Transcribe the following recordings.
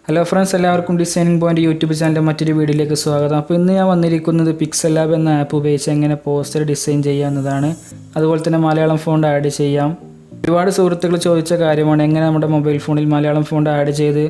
Hello friends, എല്ലാവർക്കും designing point YouTube ചാനലിൻ്റെ മറ്റൊരു വീഡിയോയിലേക്ക് സ്വാഗതം. അപ്പോൾ ഇന്ന് ഞാൻ വന്നിരിക്കുന്നത് പിക്സൽ ലാബ് എന്ന ആപ്പ് ഉപയോഗിച്ച് എങ്ങനെ പോസ്റ്റർ ഡിസൈൻ ചെയ്യാവുന്നതാണ്. അതുപോലെ തന്നെ മലയാളം ഫോണ്ട് ആഡ് ചെയ്യാം. ഒരുപാട് സുഹൃത്തുക്കൾ ചോദിച്ച കാര്യമാണ് എങ്ങനെ നമ്മുടെ മൊബൈൽ ഫോണിൽ മലയാളം ഫോണ്ട് ആഡ് ചെയ്ത്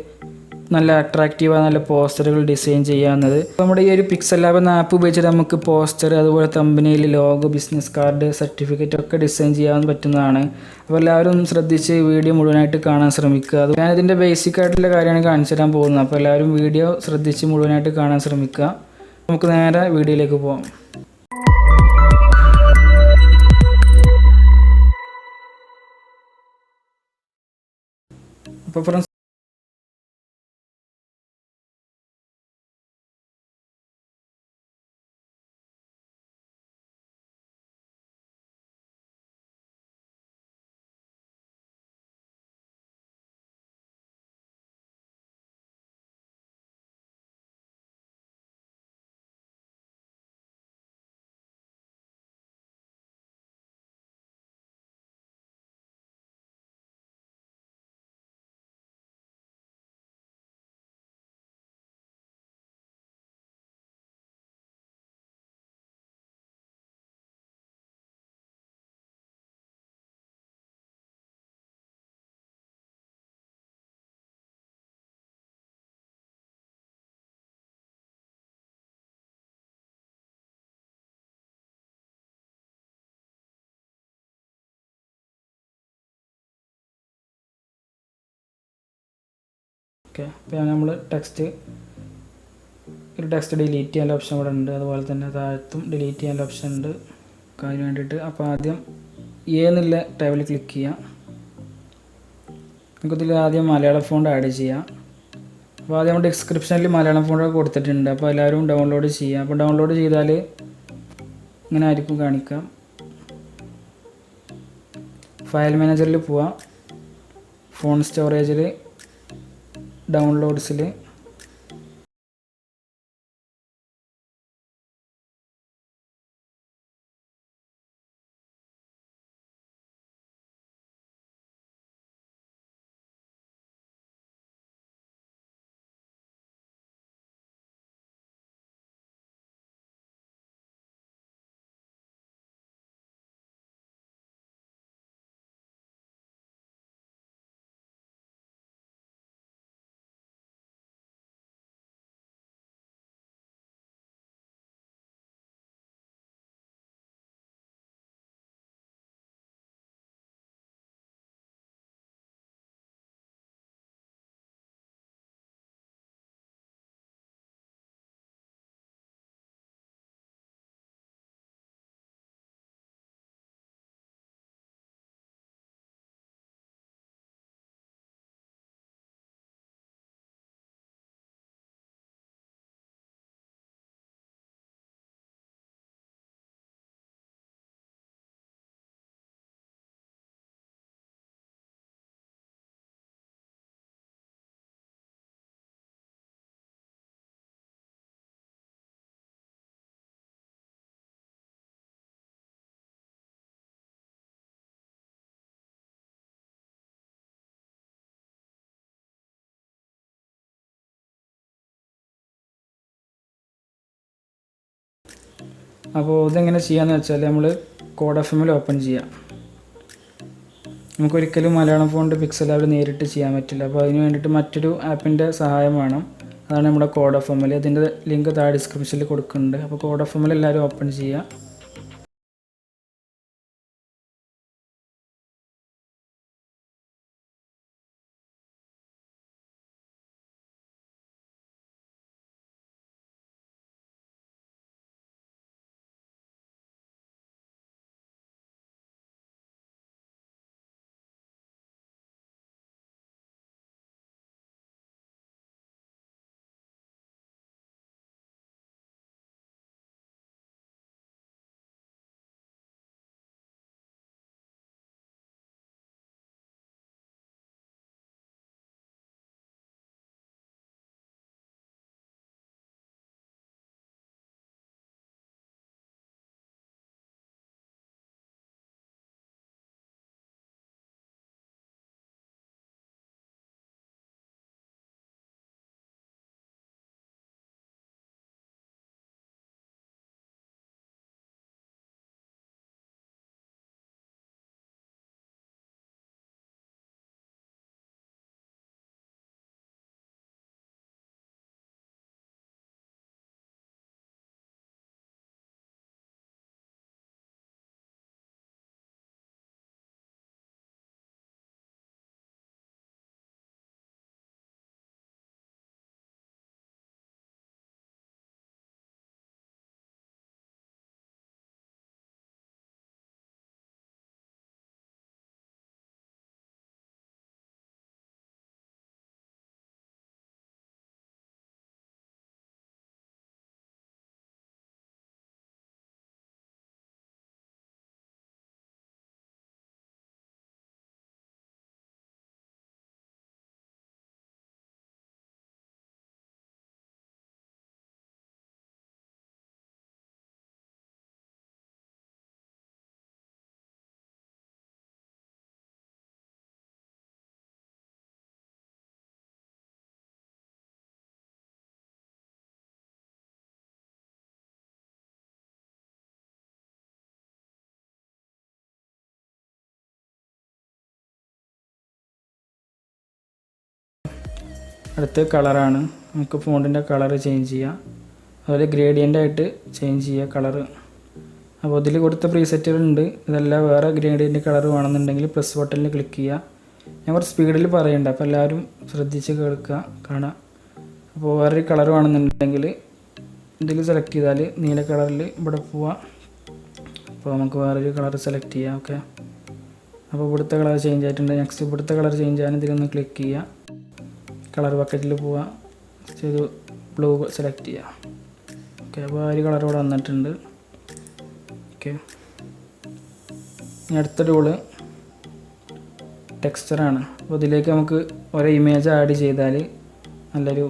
നല്ല അട്രാക്റ്റീവായ നല്ല പോസ്റ്ററുകൾ ഡിസൈൻ ചെയ്യാവുന്നത്. നമ്മുടെ ഈ ഒരു പിക്സൽ ലാബ് എന്ന ആപ്പ് ഉപയോഗിച്ചിട്ട് നമുക്ക് പോസ്റ്റർ, അതുപോലെ തമ്പനെയിൽ, ലോഗോ, ബിസിനസ് കാർഡ്, സർട്ടിഫിക്കറ്റ് ഒക്കെ ഡിസൈൻ ചെയ്യാൻ പറ്റുന്നതാണ്. അപ്പോൾ എല്ലാവരും ഒന്ന് ശ്രദ്ധിച്ച് വീഡിയോ മുഴുവനായിട്ട് കാണാൻ ശ്രമിക്കുക. അത് ഞാനിതിൻ്റെ ബേസിക് ആയിട്ടുള്ള കാര്യമാണ് കാണിച്ചു തരാൻ പോകുന്നത്. അപ്പോൾ എല്ലാവരും വീഡിയോ ശ്രദ്ധിച്ച് മുഴുവനായിട്ട് കാണാൻ ശ്രമിക്കുക. നമുക്ക് നേരെ വീഡിയോയിലേക്ക് പോകാം. അപ്പോൾ ഫ്രണ്ട്സ്, അപ്പോൾ നമ്മൾ ഒരു ടെക്സ്റ്റ് ഡിലീറ്റ് ചെയ്യാനുള്ള ഓപ്ഷൻ ഇവിടെ ഉണ്ട്. അതുപോലെ തന്നെ താഴത്തും ഡിലീറ്റ് ചെയ്യാനുള്ള ഓപ്ഷൻ ഉണ്ട് അതിന് വേണ്ടിയിട്ട്. അപ്പോൾ ആദ്യം എന്നുള്ള ടാബിൽ ക്ലിക്ക് ചെയ്യാം. നമുക്കിതിൽ ആദ്യം മലയാളം ഫോണ്ട് ആഡ് ചെയ്യാം. അപ്പോൾ ആദ്യം നമ്മുടെ ഡിസ്ക്രിപ്ഷനിൽ മലയാളം ഫോണ്ട് കൊടുത്തിട്ടുണ്ട്. അപ്പോൾ എല്ലാവരും ഡൗൺലോഡ് ചെയ്യാം. അപ്പോൾ ഡൗൺലോഡ് ചെയ്താൽ ഇങ്ങനെ ആയിരിക്കും കാണിക്കാം. ഫയൽ മാനേജറിൽ പോവാം. ഫോൺ സ്റ്റോറേജിൽ, ഡൗൺലോഡ്സിൽ അപ്പോൾ ഇതെങ്ങനെ ചെയ്യാന്ന് വെച്ചാൽ നമ്മൾ കോഡ് എഫ് എമ്മിൽ ഓപ്പൺ ചെയ്യാം. നമുക്കൊരിക്കലും മലയാളം ഫോണ്ട് പിക്സൽ ലാബിൽ നേരിട്ട് ചെയ്യാൻ പറ്റില്ല. അപ്പോൾ അതിന് വേണ്ടിയിട്ട് മറ്റൊരു ആപ്പിൻ്റെ സഹായം വേണം. അതാണ് നമ്മുടെ കോഡ് എഫ് എമ്മിൽ. ഇതിൻ്റെ ലിങ്ക് താഴെ ഡിസ്ക്രിപ്ഷനിൽ കൊടുക്കുന്നുണ്ട്. അപ്പോൾ കോഡ് എഫ് എമ്മിൽ എല്ലാവരും ഓപ്പൺ ചെയ്യുക. അടുത്ത കളറാണ്. നമുക്ക് ഫോണ്ടിൻ്റെ കളർ ചേഞ്ച് ചെയ്യാം. അതുപോലെ ഗ്രേഡിയൻ്റ് ആയിട്ട് ചേഞ്ച് ചെയ്യുക കളറ്. അപ്പോൾ ഇതിൽ കൊടുത്ത പ്രീസെറ്റുകളുണ്ട്. ഇതെല്ലാം വേറെ ഗ്രേഡിയൻ്റ് കളർ വേണമെന്നുണ്ടെങ്കിൽ പ്ലസ് ബട്ടണിൽ ക്ലിക്ക് ചെയ്യുക. ഞാൻ കുറച്ച് സ്പീഡിൽ പറയുന്നുണ്ട്, അപ്പോൾ എല്ലാവരും ശ്രദ്ധിച്ച് കേൾക്കുക, കാണുക. അപ്പോൾ വേറൊരു കളർ വേണമെന്നുണ്ടെങ്കിൽ ഇതിൽ സെലക്ട് ചെയ്താൽ നീല കളറിൽ ഇവിടെ പോവാം. അപ്പോൾ നമുക്ക് വേറൊരു കളർ സെലക്ട് ചെയ്യാം. ഓക്കെ, അപ്പോൾ ഇവിടുത്തെ കളർ ചേഞ്ച് ആയിട്ടുണ്ട്. നെക്സ്റ്റ് ഇവിടുത്തെ കളർ ചേഞ്ച് ചെയ്യാൻ ഇതിലൊന്ന് ക്ലിക്ക് ചെയ്യുക. കളർ ബക്കറ്റിൽ പോവാം. നെക്സ്റ്റ് ഒരു ബ്ലൂ സെലക്ട് ചെയ്യുക. ഓക്കെ, അപ്പോൾ ആ ഒരു കളർ ഇവിടെ വന്നിട്ടുണ്ട്. ഓക്കെ, ഇനി അടുത്ത ടൂള് ടെക്സ്ചറാണ്. അപ്പോൾ ഇതിലേക്ക് നമുക്ക് ഓരോ ഇമേജ് ആഡ് ചെയ്താൽ നല്ലൊരു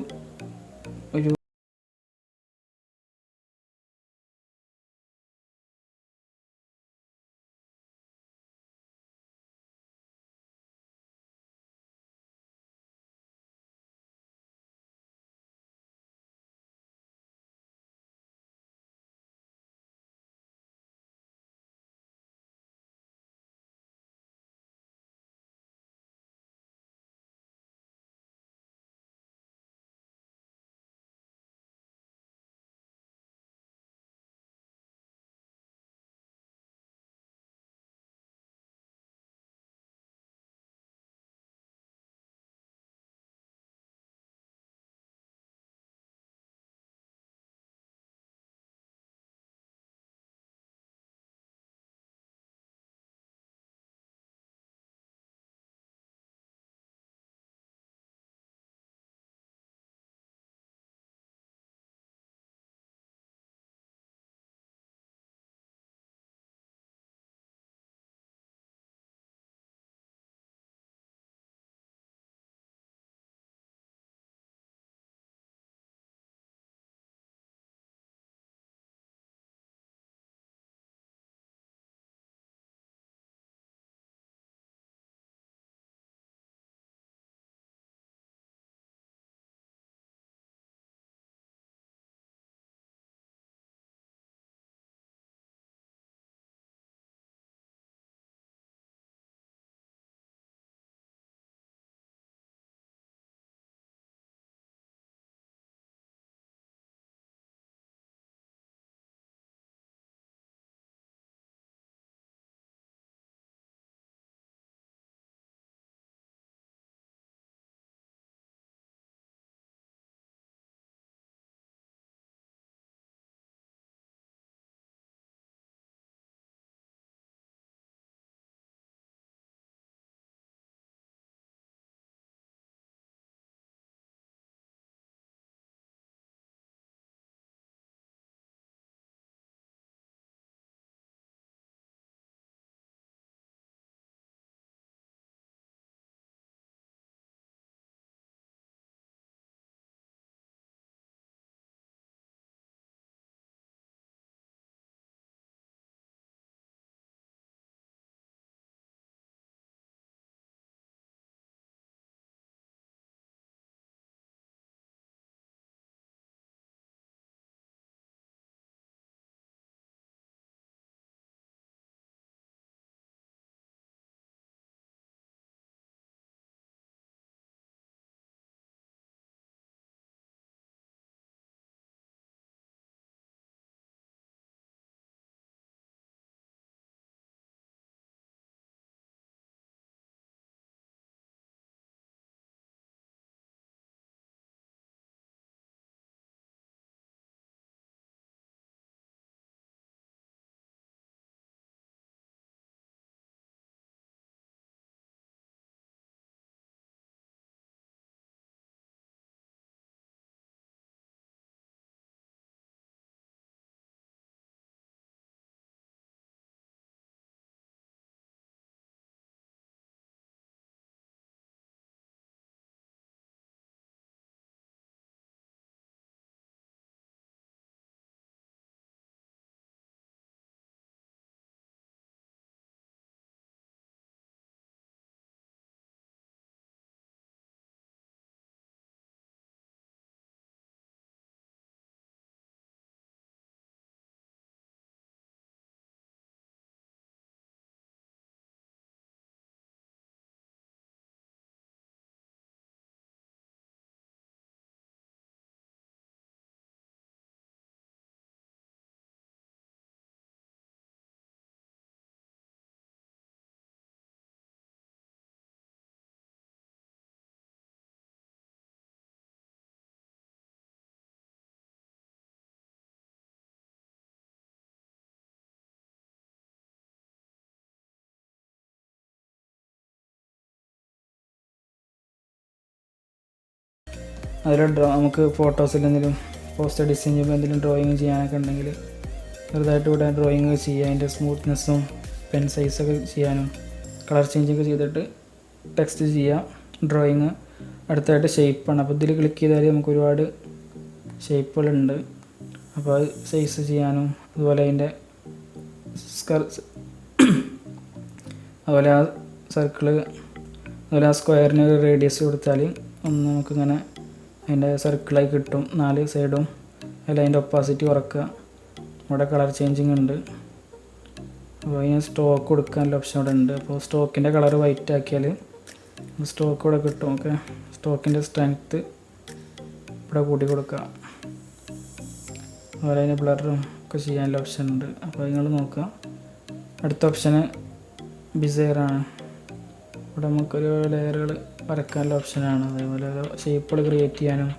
അതിൽ നമുക്ക് ഫോട്ടോസിൽ എന്തെങ്കിലും പോസ്റ്റർ ഡിസൈൻ ചെയ്യുമ്പോൾ എന്തെങ്കിലും ഡ്രോയിങ് ചെയ്യാനൊക്കെ ഉണ്ടെങ്കിൽ ചെറുതായിട്ട് ഇവിടെ ഡ്രോയിങ് ചെയ്യുക, അതിൻ്റെ സ്മൂത്ത്നെസ്സും പെൻ സൈസൊക്കെ ചെയ്യാനും കളർ ചേഞ്ചൊക്കെ ചെയ്തിട്ട് ടെക്സ്റ്റ് ചെയ്യുക ഡ്രോയിങ്. അടുത്തായിട്ട് ഷേപ്പാണ്. അപ്പോൾ ഇതിൽ ക്ലിക്ക് ചെയ്താൽ നമുക്ക് ഒരുപാട് ഷേപ്പുകളുണ്ട്. അപ്പോൾ അത് സൈസ് ചെയ്യാനും അതുപോലെ അതിൻ്റെ അതുപോലെ ആ സർക്കിള് അതുപോലെ ആ സ്ക്വയറിന് ഒരു റേഡിയസ് കൊടുത്താൽ ഒന്ന് നമുക്കിങ്ങനെ അതിൻ്റെ സർക്കിളായി കിട്ടും 4 സൈഡും. അതിൽ അതിൻ്റെ ഒപ്പാസിറ്റി കുറക്കുക. ഇവിടെ കളർ ചേഞ്ചിങ് ഉണ്ട്. അപ്പോൾ അതിന് സ്റ്റോക്ക് കൊടുക്കാനുള്ള ഓപ്ഷൻ ഇവിടെ ഉണ്ട്. അപ്പോൾ സ്റ്റോക്കിൻ്റെ കളർ വൈറ്റ് ആക്കിയാൽ സ്റ്റോക്ക് ഇവിടെ കിട്ടും. ഓക്കെ, സ്റ്റോക്കിൻ്റെ സ്ട്രെങ്ത്ത് ഇവിടെ കൂട്ടി കൊടുക്കുക. അതുപോലെ അതിന് ബ്ലറും ഒക്കെ ചെയ്യാനുള്ള ഓപ്ഷൻ ഉണ്ട്. അപ്പോൾ നിങ്ങൾ നോക്കുക. അടുത്ത ഓപ്ഷന് ബിസൈറാണ്. ഇവിടെ നമുക്കൊരു ലെയറുകൾ വരക്കാനുള്ള ഓപ്ഷനാണ്. അതേപോലെ ഓരോ ഷേപ്പുകൾ ക്രിയേറ്റ് ചെയ്യാനും